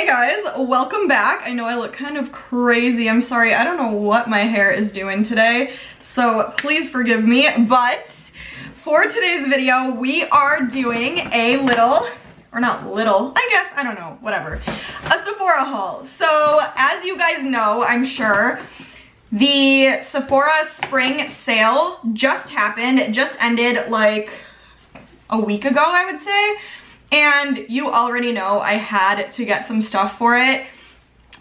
guys, welcome back. I know I look kind of crazy. I'm sorry, I don't know what my hair is doing today, so please forgive me. But for today's video, we are doing a little, or not little, I guess, I don't know, whatever, a Sephora haul. So as you guys know, I'm sure, the Sephora spring sale just happened. It just ended like a week ago, I would say. And you already know I had to get some stuff for it.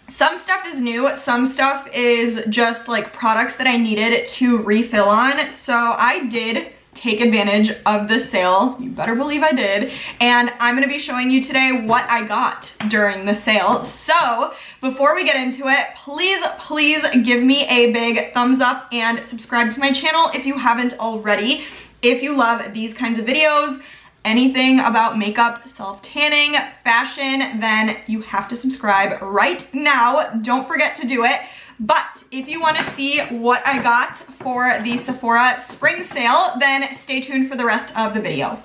Some stuff is new, some stuff is just like products that I needed to refill on. So I did take advantage of the sale. You better believe I did. And I'm gonna be showing you today what I got during the sale. So before we get into it, please give me a big thumbs up and subscribe to my channel if you haven't already. If you love these kinds of videos, anything about makeup, self-tanning, fashion, then you have to subscribe right now. Don't forget to do it. But if you want to see what I got for the Sephora spring sale, then stay tuned for the rest of the video.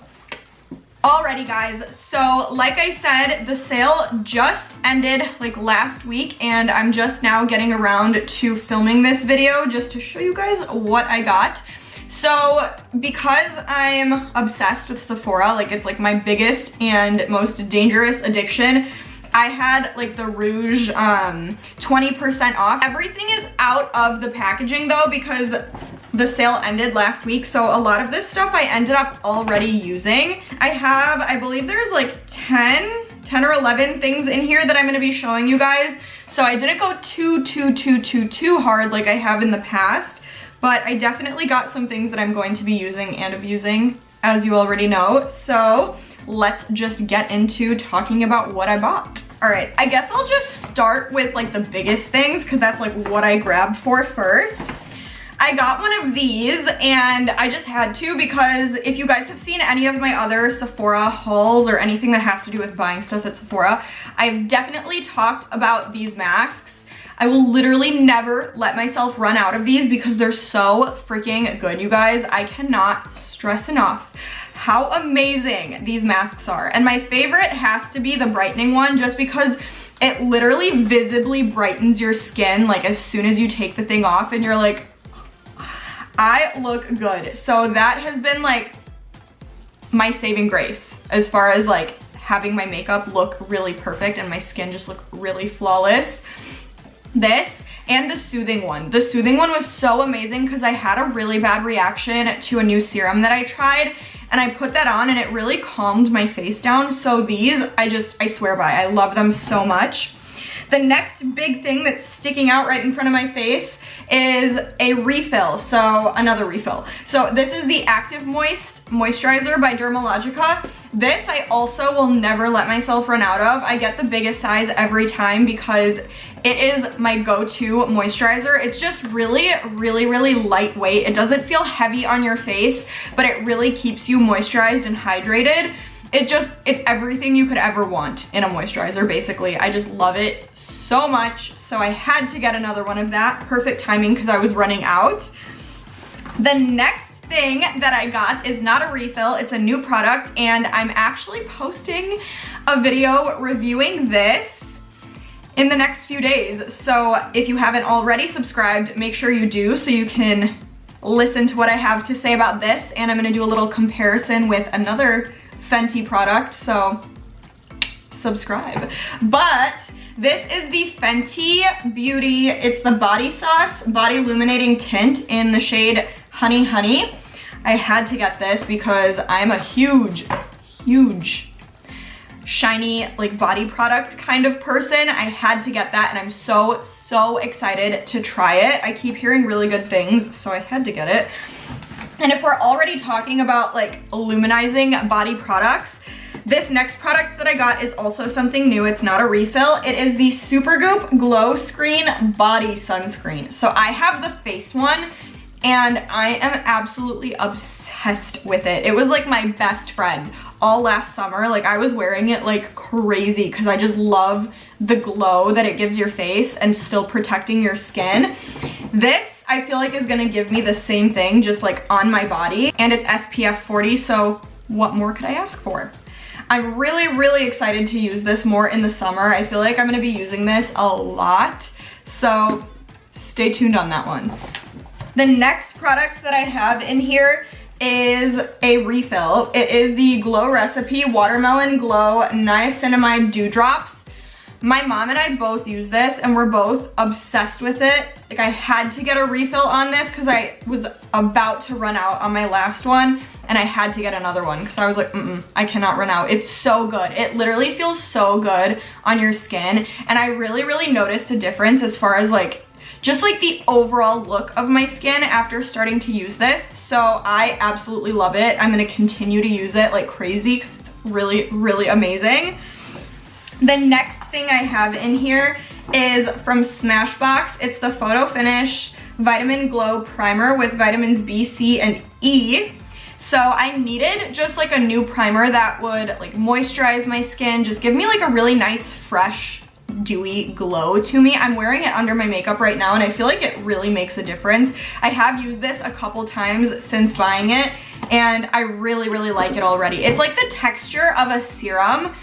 Alrighty guys, so like I said, the sale just ended like last week and I'm just now getting around to filming this video just to show you guys what I got. So because I'm obsessed with Sephora, like it's like my biggest and most dangerous addiction, I had like the Rouge 20% off. Everything is out of the packaging though because the sale ended last week. So a lot of this stuff I ended up already using. I believe there's like 10 or 11 things in here that I'm gonna be showing you guys. So I didn't go too hard like I have in the past. But I definitely got some things that I'm going to be using and abusing, as you already know. So let's just get into talking about what I bought. All right, I guess I'll just start with like the biggest things because that's like what I grabbed for first. I got one of these and I just had to because if you guys have seen any of my other Sephora hauls or anything that has to do with buying stuff at Sephora, I've definitely talked about these masks. I will literally never let myself run out of these because they're so freaking good, you guys. I cannot stress enough how amazing these masks are. And my favorite has to be the brightening one just because it literally visibly brightens your skin like as soon as you take the thing off and you're like, I look good. So that has been like my saving grace as far as like having my makeup look really perfect and my skin just look really flawless. This and the soothing one. The soothing one was so amazing because I had a really bad reaction to a new serum that I tried and I put that on and it really calmed my face down. So these, I swear by. I love them so much. The next big thing that's sticking out right in front of my face is a refill, so another refill. So this is the Active Moisturizer by DERMALOGICA. This I also will never let myself run out of. I get the biggest size every time because it is my go-to moisturizer. It's just really lightweight. It doesn't feel heavy on your face, but it really keeps you moisturized and hydrated. It's everything you could ever want in a moisturizer, basically. I just love it so much. So I had to get another one of that. Perfect timing because I was running out. The next thing that I got is not a refill, it's a new product, and I'm actually posting a video reviewing this in the next few days. So if you haven't already subscribed, make sure you do so you can listen to what I have to say about this. And I'm gonna do a little comparison with another Fenty product, so subscribe. But this is the Fenty Beauty, it's the Body Sauce Body Illuminating Tint in the shade Hunnie Hunnie. I had to get this because I'm a huge shiny like body product kind of person. I had to get that and I'm so excited to try it. I keep hearing really good things, so I had to get it. And if we're already talking about like luminizing body products, this next product that I got is also something new. It's not a refill. It is the Supergoop Glow Screen Body Sunscreen. So I have the face one and I am absolutely obsessed with it. It was like my best friend all last summer. Like I was wearing it like crazy because I just love the glow that it gives your face and still protecting your skin. This I feel like is gonna give me the same thing just like on my body, and it's SPF 40, so what more could I ask for? I'm really excited to use this more in the summer. I feel like I'm gonna be using this a lot, so stay tuned on that one. The next product that I have in here is a refill. It is the Glow Recipe Watermelon Glow Niacinamide Dewdrops. My mom and I both use this and we're both obsessed with it. Like, I had to get a refill on this because I was about to run out on my last one, and I had to get another one because I was like, I cannot run out. It's so good. It literally feels so good on your skin, and I really noticed a difference as far as like just like the overall look of my skin after starting to use this. So I absolutely love it. I'm gonna continue to use it like crazy because it's really amazing. The next thing I have in here is from Smashbox. It's the Photo Finish Vitamin Glow Primer with vitamins B, C, and E. So I needed just like a new primer that would like moisturize my skin, just give me like a really nice, fresh, dewy glow to me. I'm wearing it under my makeup right now and I feel like it really makes a difference. I have used this a couple times since buying it and I really like it already. It's like the texture of a serum,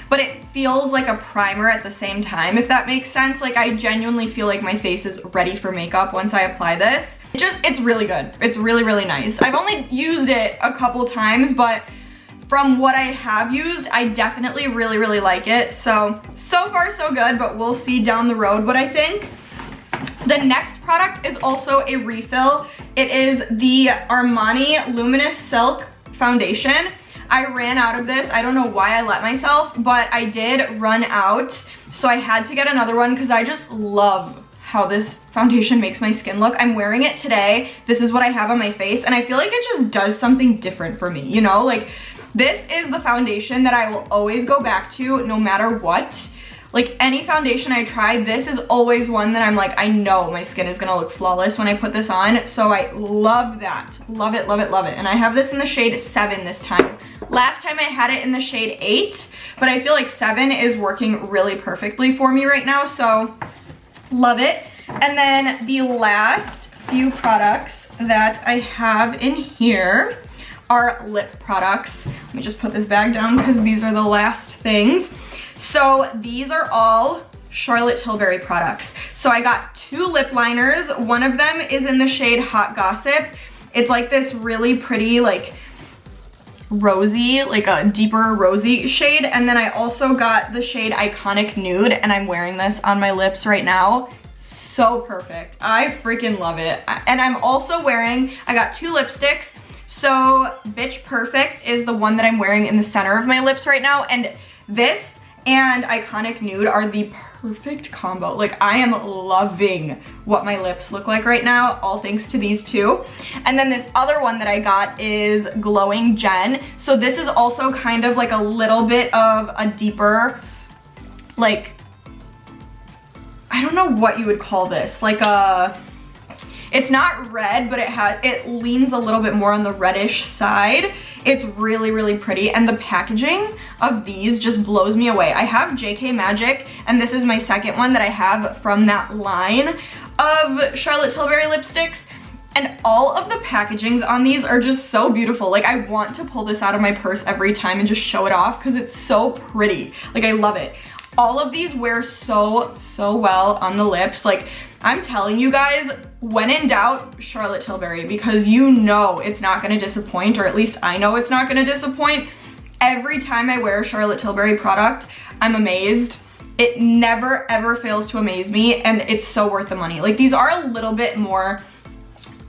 but it feels like a primer at the same time, if that makes sense. Like, I genuinely feel like my face is ready for makeup once I apply this. It's really good. It's really nice. I've only used it a couple times, but from what I have used, I definitely really like it. So far so good, but we'll see down the road what I think. The next product is also a refill. It is the Armani Luminous Silk Foundation. I ran out of this. I don't know why I let myself, but I did run out. So I had to get another one because I just love how this foundation makes my skin look. I'm wearing it today. This is what I have on my face and I feel like it just does something different for me, you know? Like, this is the foundation that I will always go back to no matter what. Like, any foundation I try, this is always one that I'm like, I know my skin is gonna look flawless when I put this on. So I love that. Love it. And I have this in the shade 7 this time. Last time I had it in the shade 8, but I feel like 7 is working really perfectly for me right now, so love it. And then the last few products that I have in here are lip products. Let me just put this bag down because these are the last things. So these are all Charlotte Tilbury products. So I got 2 lip liners. One of them is in the shade Hot Gossip. It's like this really pretty, like rosy, like a deeper rosy shade. And then I also got the shade Iconic Nude, and I'm wearing this on my lips right now. So perfect. I freaking love it. And I'm also wearing, I got 2 lipsticks. So Bitch Perfect is the one that I'm wearing in the center of my lips right now, and this and Iconic Nude are the perfect combo. Like, I am loving what my lips look like right now, all thanks to these 2. And then this other one that I got is Glowing Gen. So this is also kind of like a little bit of a deeper, like, I don't know what you would call this, like a, it's not red, but it leans a little bit more on the reddish side. It's really pretty, and the packaging of these just blows me away. I have JK Magic, and this is my second one that I have from that line of Charlotte Tilbury lipsticks, and all of the packagings on these are just so beautiful. Like, I want to pull this out of my purse every time and just show it off because it's so pretty. Like, I love it. All of these wear so well on the lips. Like, I'm telling you guys, when in doubt, Charlotte Tilbury, because you know it's not gonna disappoint, or at least I know it's not gonna disappoint. Every time I wear a Charlotte Tilbury product, I'm amazed. It never ever fails to amaze me, and it's so worth the money. Like, these are a little bit more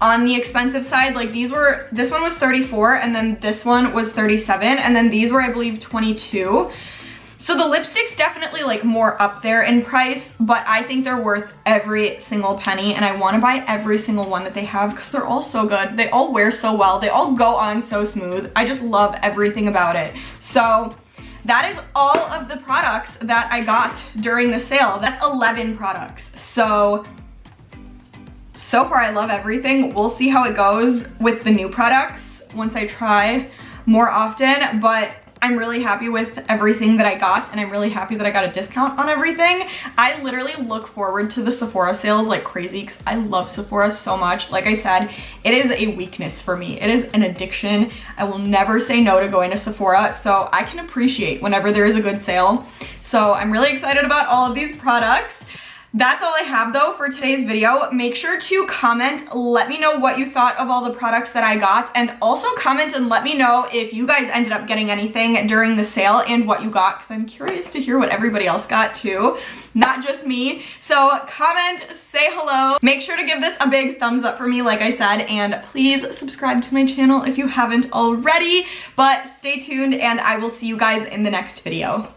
on the expensive side. Like, this one was $34, and then this one was $37, and then these were, I believe, $22. So the lipstick's definitely like more up there in price, but I think they're worth every single penny, and I want to buy every single one that they have because they're all so good. They all wear so well. They all go on so smooth. I just love everything about it. So that is all of the products that I got during the sale. That's 11 products. So far I love everything. We'll see how it goes with the new products once I try more often, but I'm really happy with everything that I got, and I'm really happy that I got a discount on everything. I literally look forward to the Sephora sales like crazy because I love Sephora so much. Like I said, it is a weakness for me. It is an addiction. I will never say no to going to Sephora, so I can appreciate whenever there is a good sale. So I'm really excited about all of these products. That's all I have though for today's video. Make sure to comment, let me know what you thought of all the products that I got, and also comment and let me know if you guys ended up getting anything during the sale and what you got, because I'm curious to hear what everybody else got too, not just me. So comment, say hello. Make sure to give this a big thumbs up for me, like I said, and please subscribe to my channel if you haven't already. But stay tuned and I will see you guys in the next video.